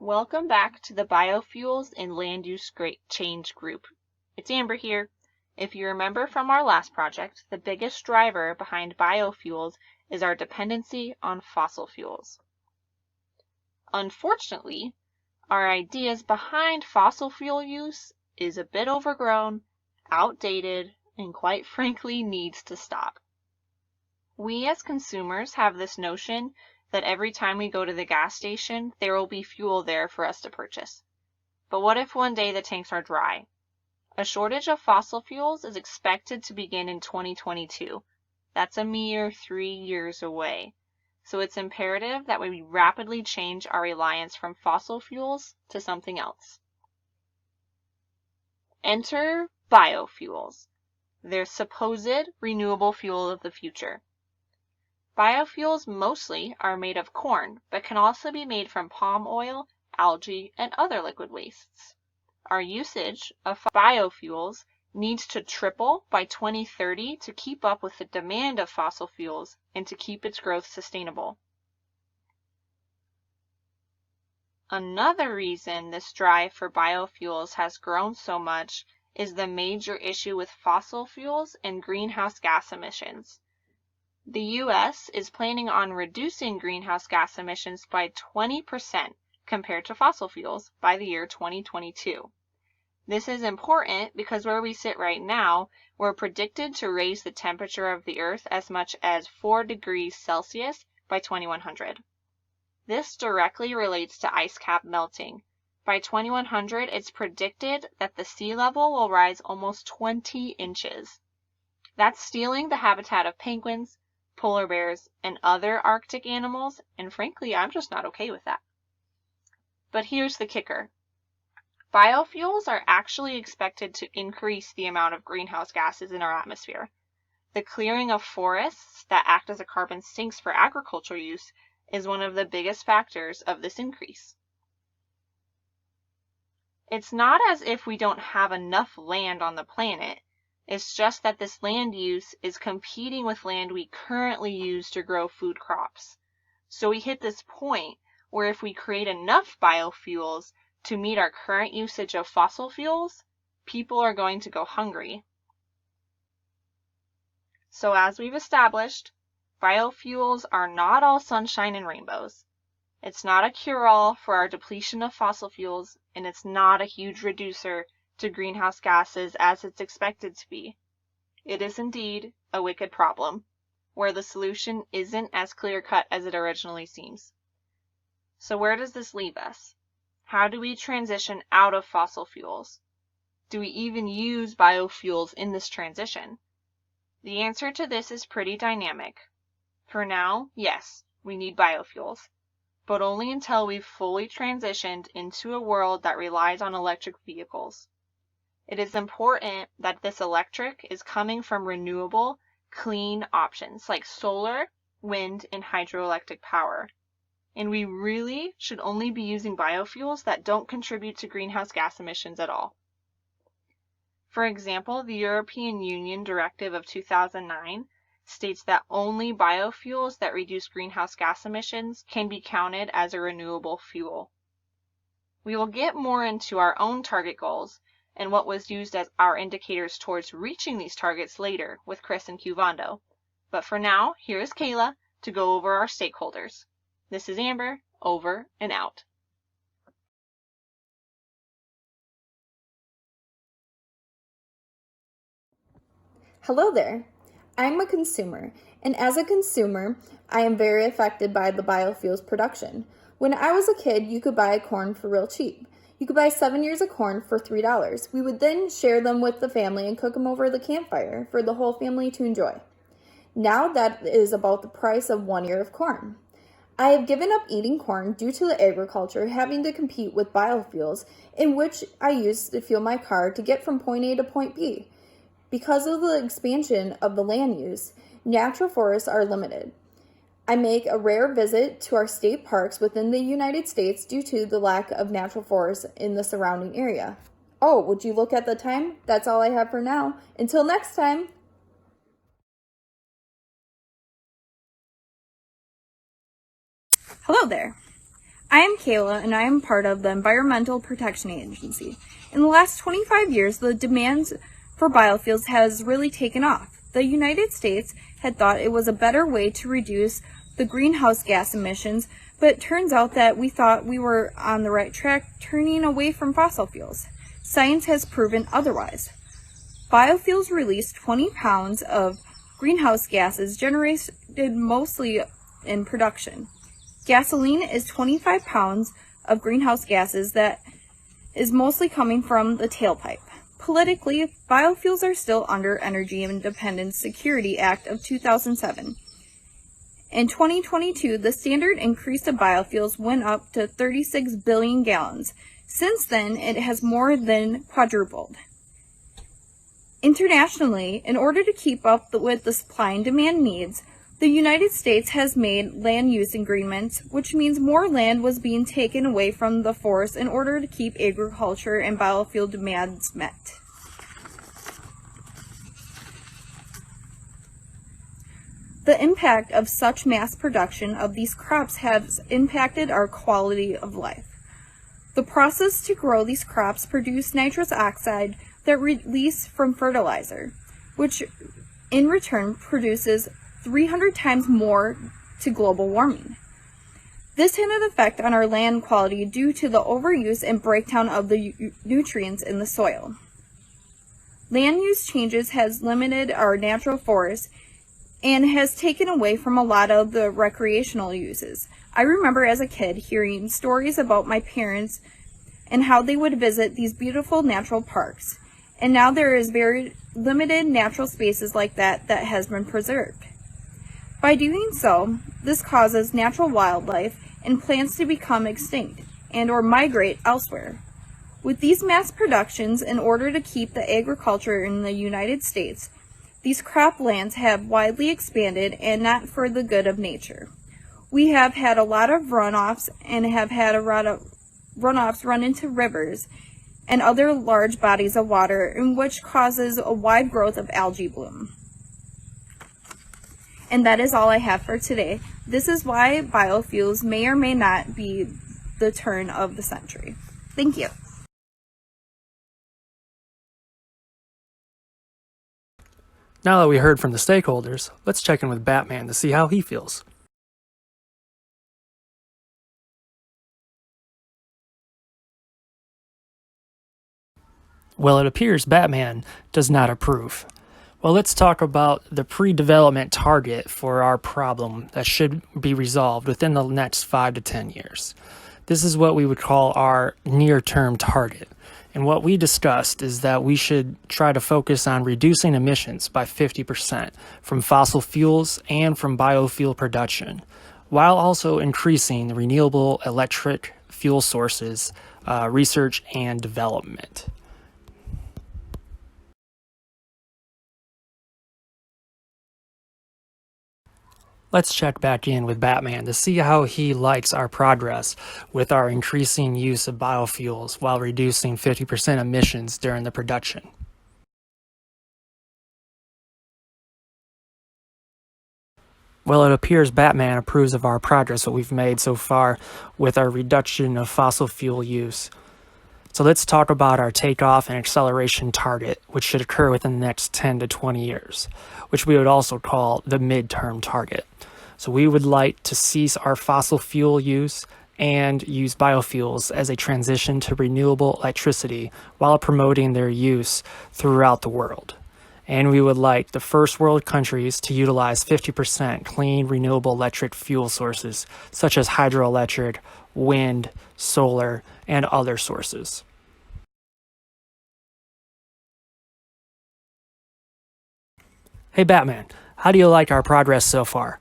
Welcome back to the Biofuels and Land Use Change group. It's Amber here. If you remember from our last project, the biggest driver behind biofuels is our dependency on fossil fuels. Unfortunately, our ideas behind fossil fuel use is a bit overgrown, outdated, and quite frankly needs to stop. We as consumers have this notion that every time we go to the gas station, there will be fuel there for us to purchase. But what if one day the tanks are dry? A shortage of fossil fuels is expected to begin in 2022. That's a mere 3 years away. So it's imperative that we rapidly change our reliance from fossil fuels to something else. Enter biofuels, their supposed renewable fuel of the future. Biofuels mostly are made of corn, but can also be made from palm oil, algae, and other liquid wastes. Our usage of biofuels needs to triple by 2030 to keep up with the demand of fossil fuels and to keep its growth sustainable. Another reason this drive for biofuels has grown so much is the major issue with fossil fuels and greenhouse gas emissions. The U.S. is planning on reducing greenhouse gas emissions by 20% compared to fossil fuels by the year 2022. This is important because where we sit right now, we're predicted to raise the temperature of the Earth as much as 4 degrees Celsius by 2100. This directly relates to ice cap melting. By 2100, it's predicted that the sea level will rise almost 20 inches. That's stealing the habitat of penguins, polar bears, and other Arctic animals, and frankly, I'm just not okay with that. But here's the kicker. Biofuels are actually expected to increase the amount of greenhouse gases in our atmosphere. The clearing of forests that act as a carbon sinks for agricultural use is one of the biggest factors of this increase. It's not as if we don't have enough land on the planet. It's just that this land use is competing with land we currently use to grow food crops. So we hit this point where if we create enough biofuels to meet our current usage of fossil fuels, people are going to go hungry. So as we've established, biofuels are not all sunshine and rainbows. It's not a cure-all for our depletion of fossil fuels, and it's not a huge reducer to greenhouse gases as it's expected to be. It is indeed a wicked problem, where the solution isn't as clear-cut as it originally seems. So where does this leave us? How do we transition out of fossil fuels? Do we even use biofuels in this transition? The answer to this is pretty dynamic. For now, yes, we need biofuels, but only until we've fully transitioned into a world that relies on electric vehicles. It is important that this electric is coming from renewable, clean options like solar, wind, and hydroelectric power. And we really should only be using biofuels that don't contribute to greenhouse gas emissions at all. For example, the European Union Directive of 2009 states that only biofuels that reduce greenhouse gas emissions can be counted as a renewable fuel. We will get more into our own target goals and what was used as our indicators towards reaching these targets later with Chris and Quovondo. But for now, here is Kayla to go over our stakeholders. This is Amber, over and out. Hello there. I'm a consumer, and as a consumer, I am very affected by the biofuels production. When I was a kid, you could buy corn for real cheap. You could buy 7 ears of corn for $3. We would then share them with the family and cook them over the campfire for the whole family to enjoy. Now that is about the price of 1 ear of corn. I have given up eating corn due to the agriculture having to compete with biofuels, in which I use to fuel my car to get from point A to point B. Because of the expansion of the land use, natural forests are limited. I make a rare visit to our state parks within the United States due to the lack of natural forests in the surrounding area. Oh, would you look at the time? That's all I have for now. Until next time. Hello there. I am Kayla and I am part of the Environmental Protection Agency. In the last 25 years, the demands for biofuels has really taken off. The United States had thought it was a better way to reduce the greenhouse gas emissions, but it turns out that we thought we were on the right track turning away from fossil fuels. Science has proven otherwise. Biofuels release 20 pounds of greenhouse gases generated mostly in production. Gasoline is 25 pounds of greenhouse gases that is mostly coming from the tailpipe. Politically, biofuels are still under Energy Independence Security Act of 2007. In 2022, the standard increase of biofuels went up to 36 billion gallons. Since then, it has more than quadrupled. Internationally, in order to keep up with the supply and demand needs, the United States has made land use agreements, which means more land was being taken away from the forest in order to keep agriculture and biofuel demands met. The impact of such mass production of these crops has impacted our quality of life. The process to grow these crops produce nitrous oxide that release from fertilizer, which in return produces 300 times more to global warming. This had an effect on our land quality due to the overuse and breakdown of the nutrients in the soil. Land use changes has limited our natural forests and has taken away from a lot of the recreational uses. I remember as a kid hearing stories about my parents and how they would visit these beautiful natural parks, and now there is very limited natural spaces like that has been preserved. By doing so, this causes natural wildlife and plants to become extinct and or migrate elsewhere. With these mass productions, in order to keep the agriculture in the United States, these croplands have widely expanded and not for the good of nature. We have had a lot of runoffs and have had a lot of runoffs run into rivers and other large bodies of water, in which causes a wide growth of algae bloom. And that is all I have for today. This is why biofuels may or may not be the turn of the century. Thank you. Now that we heard from the stakeholders, let's check in with Batman to see how he feels. Well, it appears Batman does not approve. Well, let's talk about the pre-development target for our problem that should be resolved within the next 5 to 10 years. This is what we would call our near-term target. And what we discussed is that we should try to focus on reducing emissions by 50% from fossil fuels and from biofuel production, while also increasing the renewable electric fuel sources, research and development. Let's check back in with Batman to see how he likes our progress with our increasing use of biofuels while reducing 50% emissions during the production. Well, it appears Batman approves of our progress that we've made so far with our reduction of fossil fuel use. So let's talk about our takeoff and acceleration target, which should occur within the next 10 to 20 years, which we would also call the midterm target. So we would like to cease our fossil fuel use and use biofuels as a transition to renewable electricity while promoting their use throughout the world. And we would like the first world countries to utilize 50% clean, renewable electric fuel sources, such as hydroelectric, wind, solar, and other sources. Hey Batman, how do you like our progress so far?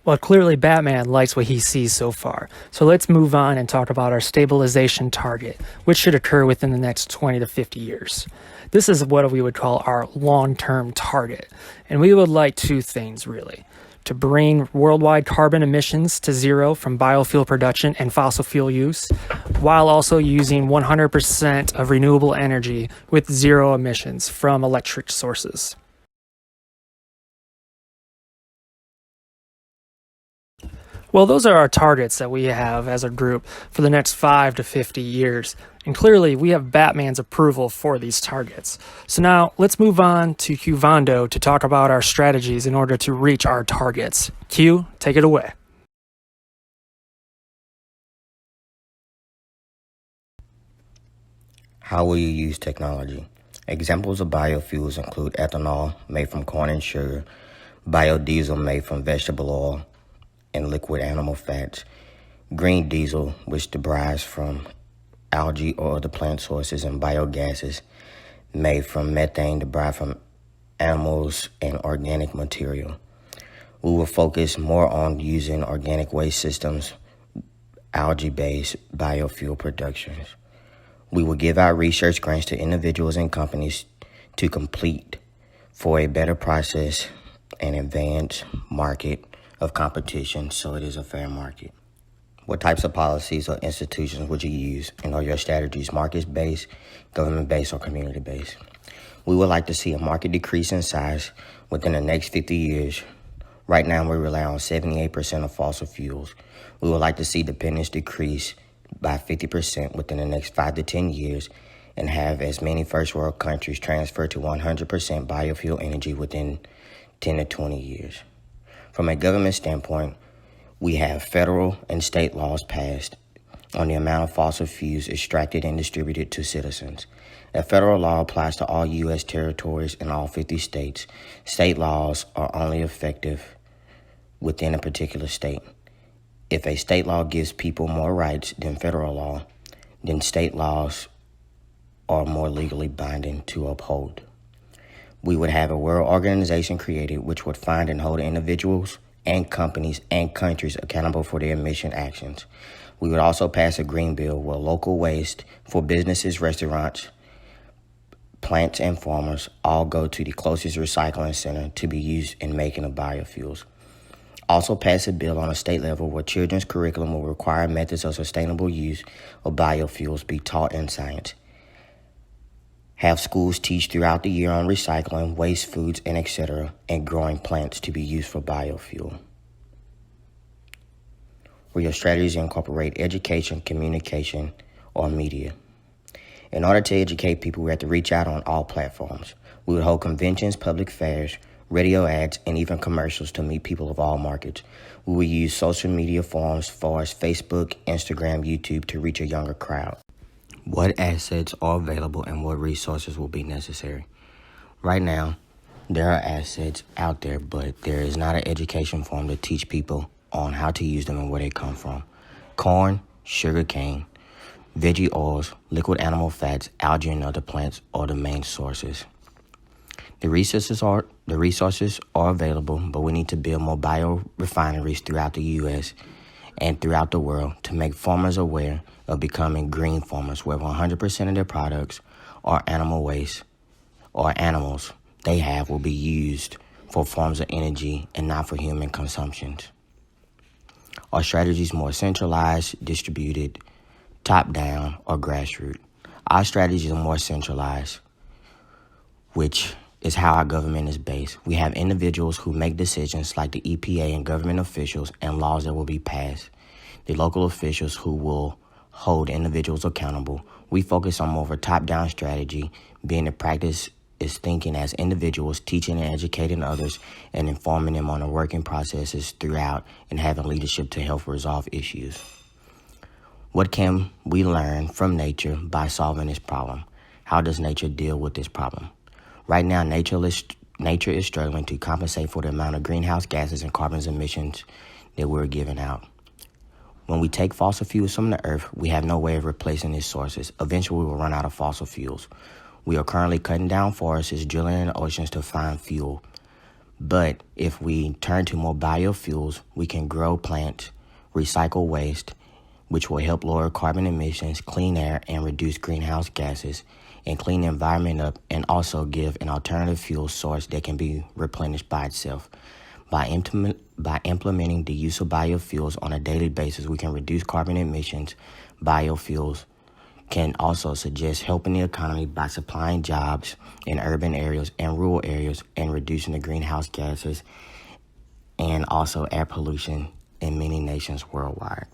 Well, clearly Batman likes what he sees so far. So let's move on and talk about our stabilization target, which should occur within the next 20 to 50 years. This is what we would call our long-term target. And we would like two things, really. To bring worldwide carbon emissions to zero from biofuel production and fossil fuel use, while also using 100% of renewable energy with zero emissions from electric sources. Well, those are our targets that we have as a group for the next 5 to 50 years. And clearly, we have Batman's approval for these targets. So now, let's move on to Quovondo to talk about our strategies in order to reach our targets. Q, take it away. How will you use technology? Examples of biofuels include ethanol made from corn and sugar, biodiesel made from vegetable oil and liquid animal fats, green diesel, which derives from algae or other plant sources, and biogases made from methane derived from animals and organic material. We will focus more on using organic waste systems, algae-based biofuel productions. We will give out research grants to individuals and companies to complete for a better process and advanced market of competition, so it is a fair market. What types of policies or institutions would you use, and are your strategies market-based, government-based, or community-based? We would like to see a market decrease in size within the next 50 years. Right now, we rely on 78% of fossil fuels. We would like to see dependence decrease by 50% within the next 5 to 10 years and have as many first world countries transfer to 100% biofuel energy within 10 to 20 years. From a government standpoint, we have federal and state laws passed on the amount of fossil fuels extracted and distributed to citizens. A federal law applies to all U.S. territories and all 50 states. State laws are only effective within a particular state. If a state law gives people more rights than federal law, then state laws are more legally binding to uphold. We would have a world organization created which would find and hold individuals and companies and countries accountable for their emission actions. We would also pass a green bill where local waste for businesses, restaurants, plants, and farmers all go to the closest recycling center to be used in making of biofuels. Also pass a bill on a state level where children's curriculum will require methods of sustainable use of biofuels be taught in science. Have schools teach throughout the year on recycling, waste foods, and etc., and growing plants to be used for biofuel. Where your strategies incorporate education, communication, or media. In order to educate people, we have to reach out on all platforms. We would hold conventions, public fairs, radio ads, and even commercials to meet people of all markets. We will use social media forums such as Facebook, Instagram, YouTube to reach a younger crowd. What assets are available and what resources will be necessary? Right now, there are assets out there, but there is not an education forum to teach people on how to use them and where they come from. Corn, sugar cane, veggie oils, liquid animal fats, algae, and other plants are the main sources. The resources are available, but we need to build more biorefineries throughout the U.S. and throughout the world to make farmers aware of becoming green farmers, where 100% of their products or animal waste or animals they have will be used for forms of energy and not for human consumption. Our strategy is more centralized, distributed, top-down, or grassroots. Our strategies are more centralized, which is how our government is based. We have individuals who make decisions like the EPA and government officials and laws that will be passed. The local officials who will hold individuals accountable. We focus on more of a top-down strategy, being the practice is thinking as individuals, teaching and educating others, and informing them on the working processes throughout, and having leadership to help resolve issues. What can we learn from nature by solving this problem? How does nature deal with this problem? Right now, nature is struggling to compensate for the amount of greenhouse gases and carbon emissions that we're giving out. When we take fossil fuels from the earth, we have no way of replacing these sources. Eventually, we will run out of fossil fuels. We are currently cutting down forests, drilling in the oceans to find fuel. But if we turn to more biofuels, we can grow plants, recycle waste, which will help lower carbon emissions, clean air, and reduce greenhouse gases, and clean the environment up, and also give an alternative fuel source that can be replenished by itself. By implementing the use of biofuels on a daily basis, we can reduce carbon emissions. Biofuels can also suggest helping the economy by supplying jobs in urban areas and rural areas and reducing the greenhouse gases and also air pollution in many nations worldwide.